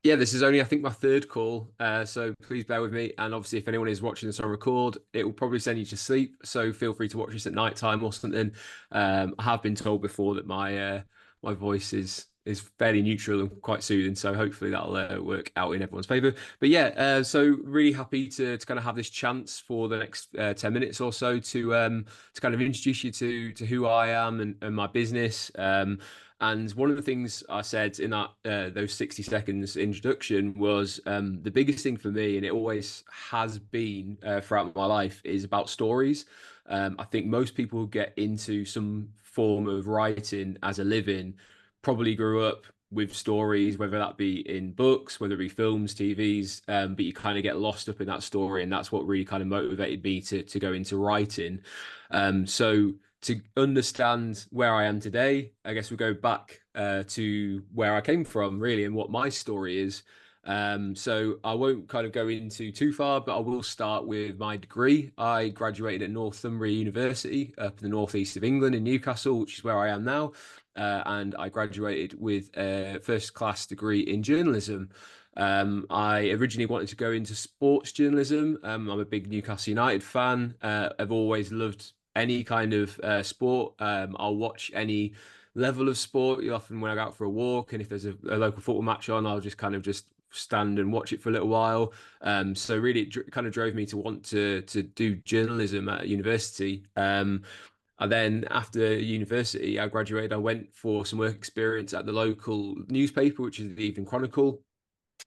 Yeah, this is only, I think, my third call, so please bear with me. And obviously, if anyone is watching this on record, it will probably send you to sleep. So feel free to watch this at night time or something. I have been told before that my voice is fairly neutral and quite soothing, so hopefully that'll work out in everyone's favour. But yeah, so really happy to kind of have this chance for the next 10 minutes or so to kind of introduce you to who I am and my business. And one of the things I said in that those 60 seconds introduction was the biggest thing for me, and it always has been throughout my life, is about stories. I think most people who get into some form of writing as a living probably grew up with stories, whether that be in books, whether it be films, TVs, but you kind of get lost up in that story, and that's what really kind of motivated me to go into writing. So to understand where I am today, I guess we go back to where I came from, really, and what my story is. So I won't kind of go into too far, but I will start with my degree. I graduated at Northumbria University up in the northeast of England in Newcastle, which is where I am now. And I graduated with a first class degree in journalism. I originally wanted to go into sports journalism. I'm a big Newcastle United fan. I've always loved any kind of sport. I'll watch any level of sport. Often when I go out for a walk, and if there's a local football match on, I'll just stand and watch it for a little while. So really, it kind of drove me to want to do journalism at university. And then after university, I graduated. I went for some work experience at the local newspaper, which is the Evening Chronicle,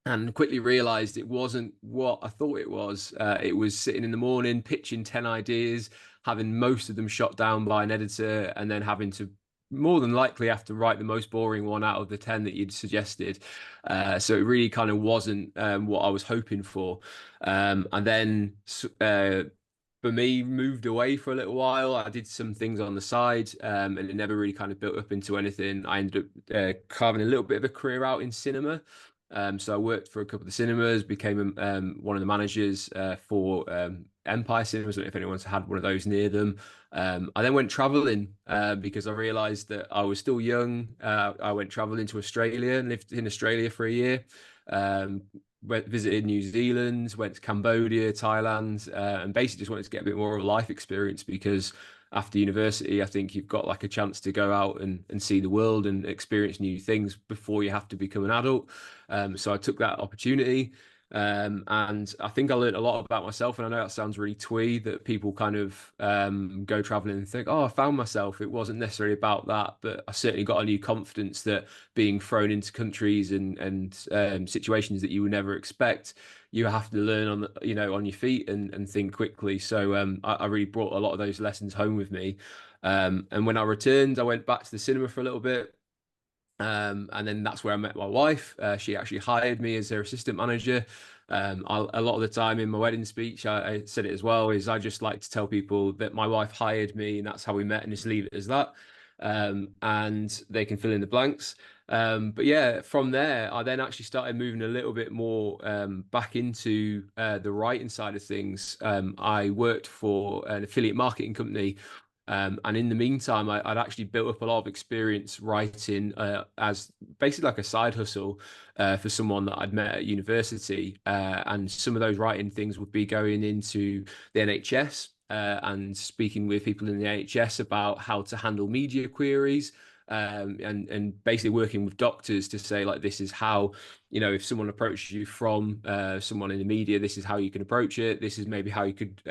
and quickly realized it wasn't what I thought it was. It was sitting in the morning, pitching 10 ideas, having most of them shot down by an editor, and then having to more than likely have to write the most boring one out of the 10 that you'd suggested. So it really kind of wasn't what I was hoping for. And then for me, moved away for a little while. I did some things on the side, and it never really kind of built up into anything. I ended up carving a little bit of a career out in cinema. So I worked for a couple of the cinemas, became one of the managers for Empire Cinemas. I don't know if anyone's had one of those near them. I then went traveling because I realized that I was still young. I went traveling to Australia and lived in Australia for a year. Visited New Zealand, went to Cambodia, Thailand, and basically just wanted to get a bit more of a life experience because after university, I think you've got like a chance to go out and see the world and experience new things before you have to become an adult. So I took that opportunity. And I think I learned a lot about myself. And I know that sounds really twee that people kind of go traveling and think, oh, I found myself. It wasn't necessarily about that, but I certainly got a new confidence that being thrown into countries and situations that you would never expect, you have to learn on your feet and think quickly. So I really brought a lot of those lessons home with me. And when I returned, I went back to the cinema for a little bit. And then that's where I met my wife. She actually hired me as her assistant manager. A lot of the time in my wedding speech, I said it as well, is I just like to tell people that my wife hired me and that's how we met and just leave it as that. And they can fill in the blanks. But yeah, from there, I then actually started moving a little bit more back into the writing side of things. I worked for an affiliate marketing company. And in the meantime, I'd actually built up a lot of experience writing as basically like a side hustle for someone that I'd met at university. And some of those writing things would be going into the NHS and speaking with people in the NHS about how to handle media queries. And basically working with doctors to say, like, this is how, if someone approaches you from someone in the media, this is how you can approach it. This is maybe how you could,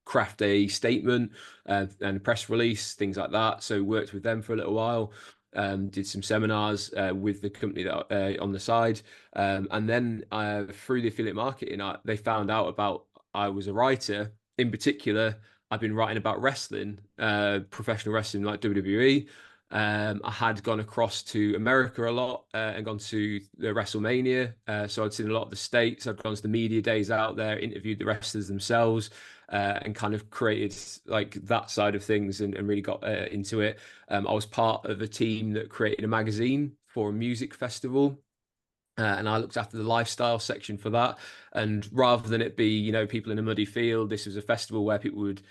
craft a statement and a press release, things like that. So worked with them for a little while, did some seminars with the company that on the side. And then through the affiliate marketing, they found out about I was a writer. In particular, I've been writing about wrestling, professional wrestling like WWE. I had gone across to America a lot and gone to the WrestleMania. So I'd seen a lot of the States. I'd gone to the media days out there, interviewed the wrestlers themselves, and kind of created like that side of things and really got into it. I was part of a team that created a magazine for a music festival. And I looked after the lifestyle section for that. And rather than it be, people in a muddy field, this was a festival where people would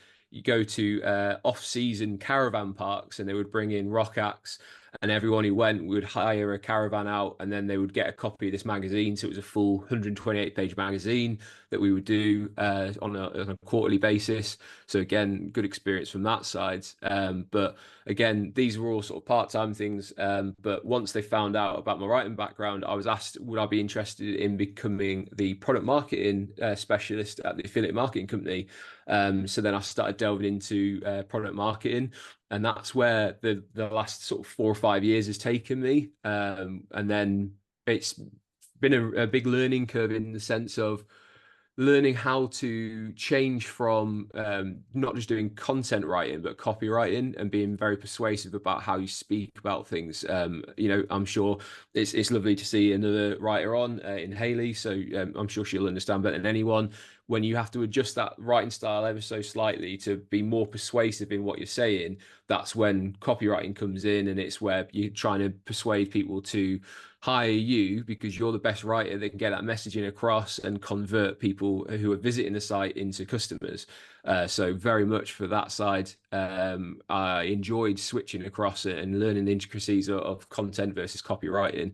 go to off-season caravan parks and they would bring in rock acts And everyone who went would hire a caravan out, and then they would get a copy of this magazine. So it was a full 128-page magazine that we would do on a quarterly basis. So again, good experience from that side. But again, these were all sort of part-time things. But once they found out about my writing background, I was asked, would I be interested in becoming the product marketing specialist at the affiliate marketing company? So then I started delving into product marketing, and that's where the last sort of 4 or 5 years has taken me. And then it's been a big learning curve in the sense of learning how to change from not just doing content writing, but copywriting, and being very persuasive about how you speak about things. I'm sure it's lovely to see another writer on in Haley, so I'm sure she'll understand better than anyone. When you have to adjust that writing style ever so slightly to be more persuasive in what you're saying, that's when copywriting comes in, and it's where you're trying to persuade people to hire you because you're the best writer that can get that messaging across and convert people who are visiting the site into customers. So very much for that side, I enjoyed switching across it and learning the intricacies of content versus copywriting,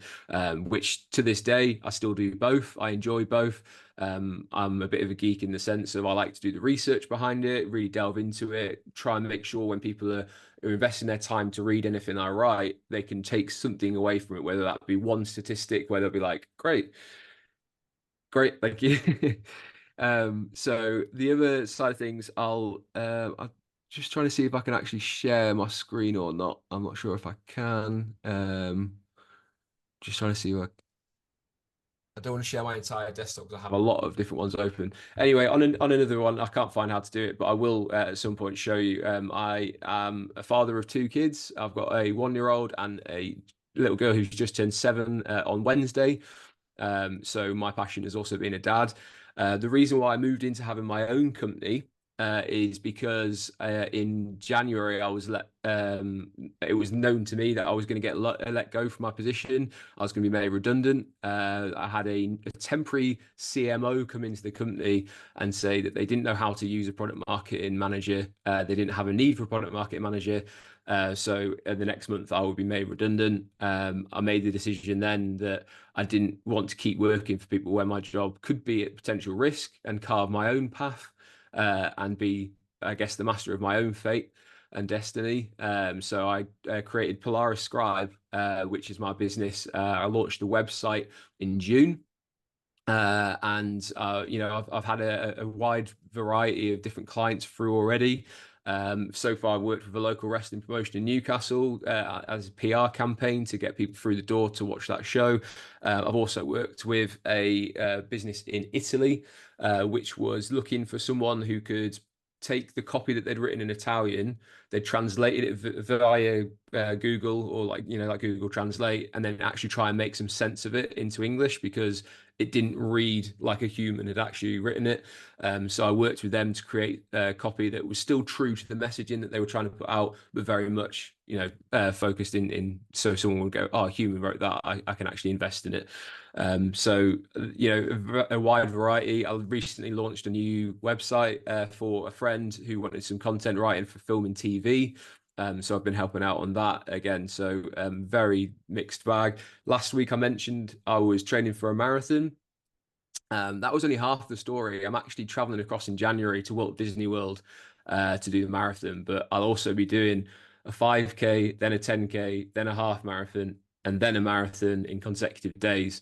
which to this day I still do both. I enjoy both. I'm a bit of a geek in the sense of I like to do the research behind it, really delve into it, try and make sure when people are investing their time to read anything I write, they can take something away from it, whether that be one statistic, where they'll be like, great, thank you. So the other side of things, I'm just trying to see if I can actually share my screen or not. I'm not sure if I can. Just trying to see what I don't want to share my entire desktop because I have a lot of different ones open. Anyway, on another one, I can't find how to do it, but I will at some point show you. I am a father of 2 kids. I've got a 1-year-old and a little girl who's just turned 7 on Wednesday. So my passion has also been a dad. The reason why I moved into having my own company is because in January it was known to me that I was going to get let go from my position. I was going to be made redundant. I had a temporary CMO come into the company and say that they didn't know how to use a product marketing manager. They didn't have a need for a product marketing manager. So the next month I would be made redundant. I made the decision then that I didn't want to keep working for people where my job could be at potential risk, and carve my own path and be, I guess, the master of my own fate and destiny. So I created Polaris Scribe, which is my business. I launched the website in June. I've had a wide variety of different clients through already. So far, I've worked with a local wrestling promotion in Newcastle as a PR campaign to get people through the door to watch that show. I've also worked with a business in Italy, which was looking for someone who could take the copy that they'd written in Italian, they translated it via Google, or like Google Translate, and then actually try and make some sense of it into English because it didn't read like a human had actually written it. So I worked with them to create a copy that was still true to the messaging that they were trying to put out, but very much focused in so someone would go, oh, a human wrote that, I can actually invest in it. A wide variety. I recently launched a new website for a friend who wanted some content writing for film and TV. So I've been helping out on that again. So very mixed bag. Last week I mentioned I was training for a marathon. That was only half the story. I'm actually traveling across in January to Walt Disney World to do the marathon, but I'll also be doing a 5K, then a 10K, then a half marathon, and then a marathon in consecutive days.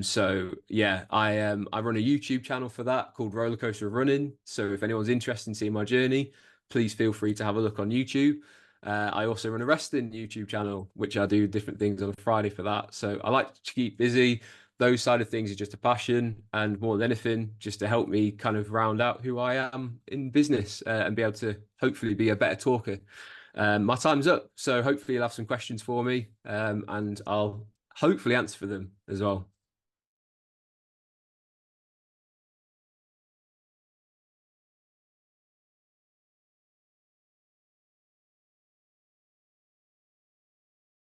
So yeah, I run a YouTube channel for that called Rollercoaster Running. So if anyone's interested in seeing my journey, please feel free to have a look on YouTube. I also run a wrestling YouTube channel, which I do different things on a Friday for that. So I like to keep busy. Those side of things are just a passion, and more than anything, just to help me kind of round out who I am in business and be able to hopefully be a better talker. My time's up, so hopefully you'll have some questions for me, and I'll hopefully answer for them as well.